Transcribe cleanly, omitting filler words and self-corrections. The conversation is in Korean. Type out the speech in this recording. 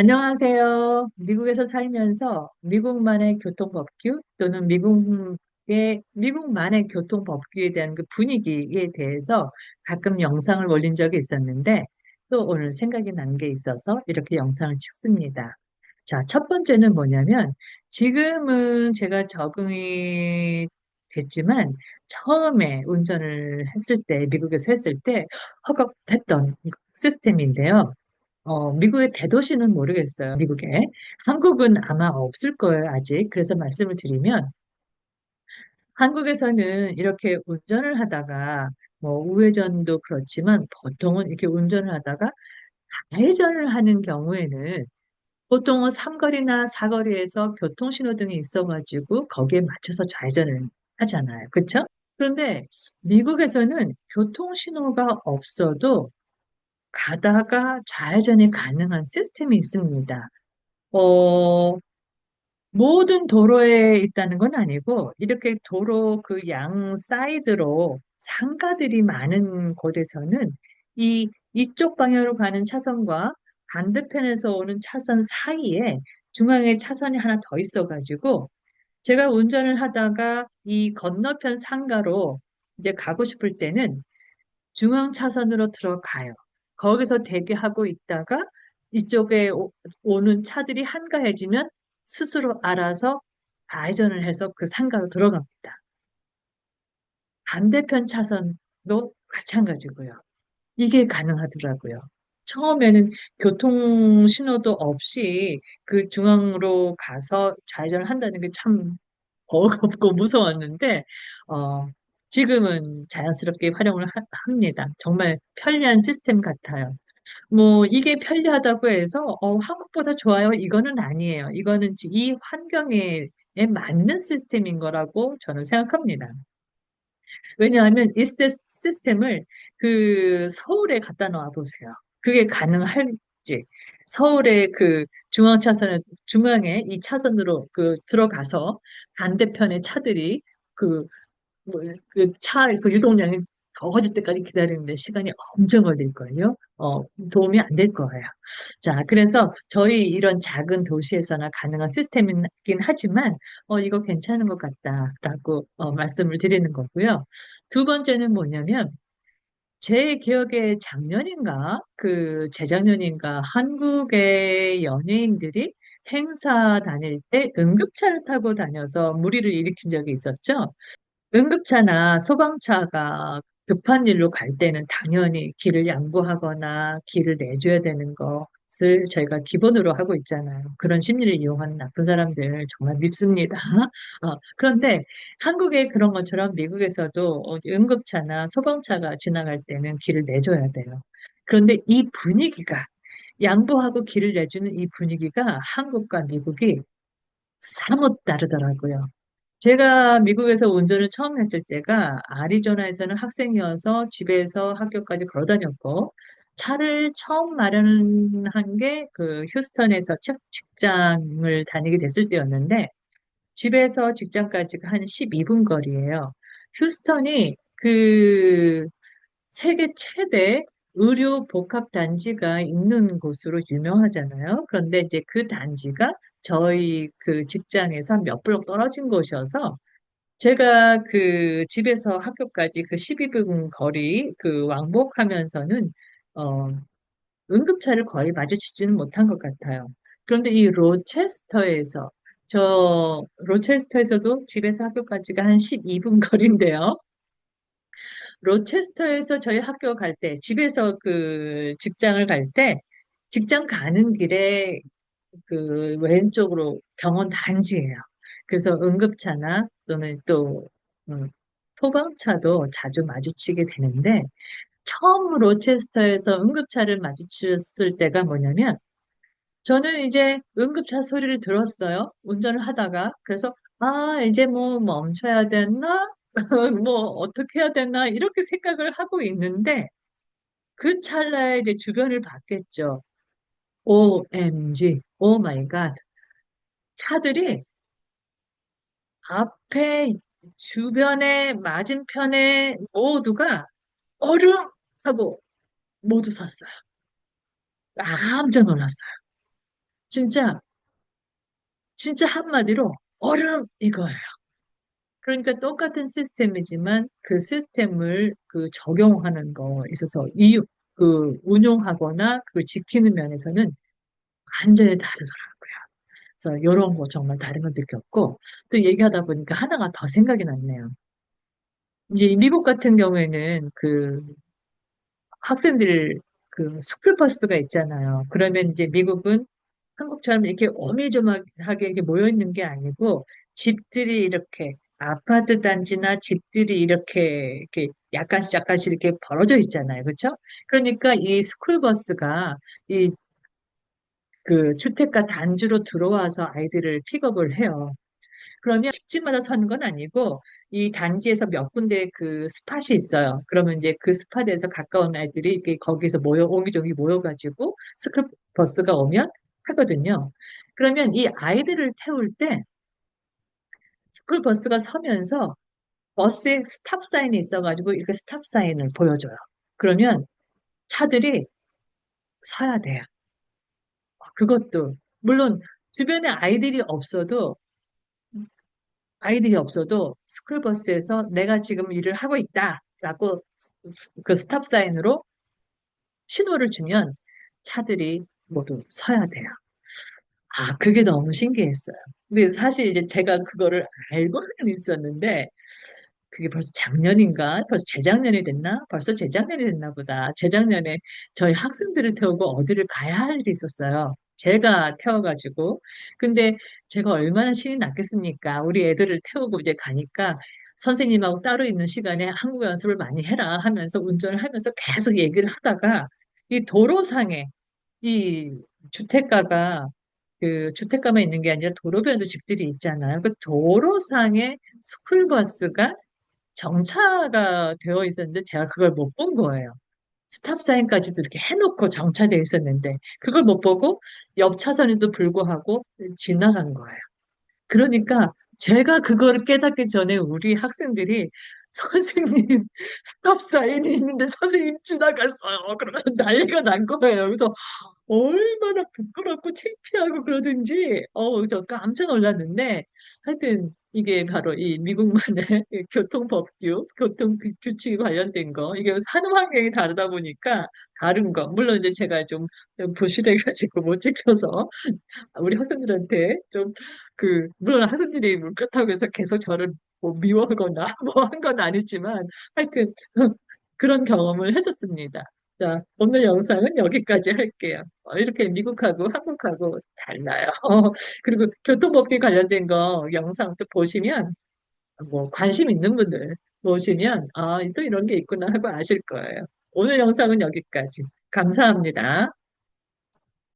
안녕하세요. 미국에서 살면서 미국만의 교통법규 또는 미국만의 교통법규에 대한 그 분위기에 대해서 가끔 영상을 올린 적이 있었는데 또 오늘 생각이 난 게 있어서 이렇게 영상을 찍습니다. 자, 첫 번째는 뭐냐면 지금은 제가 적응이 됐지만 처음에 운전을 했을 때, 미국에서 했을 때 허걱됐던 시스템인데요. 미국의 대도시는 모르겠어요. 미국에. 한국은 아마 없을 거예요, 아직. 그래서 말씀을 드리면, 한국에서는 이렇게 운전을 하다가, 뭐, 우회전도 그렇지만, 보통은 이렇게 운전을 하다가, 좌회전을 하는 경우에는, 보통은 삼거리나 사거리에서 교통신호등이 있어가지고, 거기에 맞춰서 좌회전을 하잖아요. 그쵸? 그런데, 미국에서는 교통신호가 없어도, 가다가 좌회전이 가능한 시스템이 있습니다. 어, 모든 도로에 있다는 건 아니고, 이렇게 도로 그 양 사이드로 상가들이 많은 곳에서는 이쪽 방향으로 가는 차선과 반대편에서 오는 차선 사이에 중앙에 차선이 하나 더 있어가지고, 제가 운전을 하다가 이 건너편 상가로 이제 가고 싶을 때는 중앙 차선으로 들어가요. 거기서 대기하고 있다가 이쪽에 오는 차들이 한가해지면 스스로 알아서 좌회전을 해서 그 상가로 들어갑니다. 반대편 차선도 마찬가지고요. 이게 가능하더라고요. 처음에는 교통 신호도 없이 그 중앙으로 가서 좌회전을 한다는 게 참 버겁고 무서웠는데, 어, 지금은 자연스럽게 활용을 합니다. 정말 편리한 시스템 같아요. 뭐, 이게 편리하다고 해서, 한국보다 좋아요. 이거는 아니에요. 이거는 이 환경에 맞는 시스템인 거라고 저는 생각합니다. 왜냐하면 이 시스템을 그 서울에 갖다 놔 보세요. 그게 가능할지. 서울의 그 중앙에 이 차선으로 그 들어가서 반대편의 차들이 그, 뭐, 그 유동량이 적어질 때까지 기다리는데 시간이 엄청 걸릴걸요? 도움이 안 될 거예요. 자, 그래서 저희 이런 작은 도시에서나 가능한 시스템이긴 하지만, 이거 괜찮은 것 같다라고 말씀을 드리는 거고요. 두 번째는 뭐냐면, 제 기억에 작년인가, 재작년인가, 한국의 연예인들이 행사 다닐 때 응급차를 타고 다녀서 무리를 일으킨 적이 있었죠. 응급차나 소방차가 급한 일로 갈 때는 당연히 길을 양보하거나 길을 내줘야 되는 것을 저희가 기본으로 하고 있잖아요. 그런 심리를 이용하는 나쁜 사람들 정말 밉습니다. 그런데 한국에 그런 것처럼 미국에서도 응급차나 소방차가 지나갈 때는 길을 내줘야 돼요. 그런데 이 분위기가 양보하고 길을 내주는 이 분위기가 한국과 미국이 사뭇 다르더라고요. 제가 미국에서 운전을 처음 했을 때가 아리조나에서는 학생이어서 집에서 학교까지 걸어 다녔고, 차를 처음 마련한 게 그 휴스턴에서 첫 직장을 다니게 됐을 때였는데, 집에서 직장까지가 한 12분 거리예요. 휴스턴이 그 세계 최대 의료 복합 단지가 있는 곳으로 유명하잖아요. 그런데 이제 그 단지가 저희 그 직장에서 몇 블록 떨어진 곳이어서 제가 그 집에서 학교까지 그 12분 거리 그 왕복하면서는 어, 응급차를 거의 마주치지는 못한 것 같아요. 그런데 이 로체스터에서도 집에서 학교까지가 한 12분 거리인데요. 로체스터에서 저희 학교 갈 때, 집에서 그 직장을 갈 때, 직장 가는 길에 그 왼쪽으로 병원 단지예요. 그래서 응급차나 또는 또 음, 소방차도 자주 마주치게 되는데 처음 로체스터에서 응급차를 마주쳤을 때가 뭐냐면 저는 이제 응급차 소리를 들었어요. 운전을 하다가 그래서 이제 뭐 멈춰야 되나? 뭐 어떻게 해야 되나? 이렇게 생각을 하고 있는데 그 찰나에 이제 주변을 봤겠죠. OMG, 오 마이 갓. 차들이 앞에 주변에 맞은편에 모두가 얼음 하고 모두 섰어요. 깜짝 놀랐어요. 진짜, 진짜 한마디로 얼음 이거예요. 그러니까 똑같은 시스템이지만 그 시스템을 그 적용하는 거에 있어서 운용하거나 그 지키는 면에서는 완전히 다르더라고요. 그래서 이런 거 정말 다른 걸 느꼈고 또 얘기하다 보니까 하나가 더 생각이 났네요. 이제 미국 같은 경우에는 그 학생들 그 스쿨버스가 있잖아요. 그러면 이제 미국은 한국처럼 이렇게 오밀조밀하게 이렇게 모여 있는 게 아니고 집들이 이렇게 아파트 단지나 집들이 이렇게 약간씩 약간씩 이렇게 벌어져 있잖아요. 그렇죠? 그러니까 이 스쿨버스가 이 그 주택가 단지로 들어와서 아이들을 픽업을 해요. 그러면 집집마다 서는 건 아니고 이 단지에서 몇 군데 그 스팟이 있어요. 그러면 이제 그 스팟에서 가까운 아이들이 이렇게 거기서 모여 옹기종기 모여가지고 스쿨 버스가 오면 하거든요. 그러면 이 아이들을 태울 때 스쿨 버스가 서면서 버스에 스탑 사인이 있어가지고 이렇게 스탑 사인을 보여줘요. 그러면 차들이 서야 돼요. 그것도 물론 주변에 아이들이 없어도 스쿨버스에서 내가 지금 일을 하고 있다라고 그 스탑 사인으로 신호를 주면 차들이 모두 서야 돼요. 아, 그게 너무 신기했어요. 근데 사실 이제 제가 그거를 알고는 있었는데 그게 벌써 작년인가? 벌써 재작년이 됐나? 벌써 재작년이 됐나 보다. 재작년에 저희 학생들을 태우고 어디를 가야 할 일이 있었어요. 제가 태워가지고. 근데 제가 얼마나 신이 났겠습니까? 우리 애들을 태우고 이제 가니까 선생님하고 따로 있는 시간에 한국어 연습을 많이 해라 하면서 운전을 하면서 계속 얘기를 하다가 이 도로상에 이 주택가가 그 주택가만 있는 게 아니라 도로변도 집들이 있잖아요. 그 도로상에 스쿨버스가 정차가 되어 있었는데 제가 그걸 못 본 거예요. 스탑 사인까지도 이렇게 해놓고 정차되어 있었는데 그걸 못 보고 옆 차선에도 불구하고 지나간 거예요. 그러니까 제가 그거를 깨닫기 전에 우리 학생들이 선생님 스탑 사인이 있는데 선생님 지나갔어요. 그러면 난리가 난 거예요. 그래서 얼마나 부끄럽고 창피하고 그러든지, 저 깜짝 놀랐는데, 하여튼, 이게 바로 이 미국만의 이 교통법규, 규칙이 관련된 거, 이게 사는 환경이 다르다 보니까 다른 거, 물론 이제 제가 좀 부실해가지고 못 지켜서 우리 학생들한테 좀 물론 학생들이 뭐 그렇다고 해서 계속 저를 뭐 미워하거나 뭐 한 건 아니지만 하여튼 그런 경험을 했었습니다. 자, 오늘 영상은 여기까지 할게요. 이렇게 미국하고 한국하고 달라요. 그리고 교통법규 관련된 거 영상 또 보시면 뭐 관심 있는 분들 보시면 아, 또 이런 게 있구나 하고 아실 거예요. 오늘 영상은 여기까지. 감사합니다.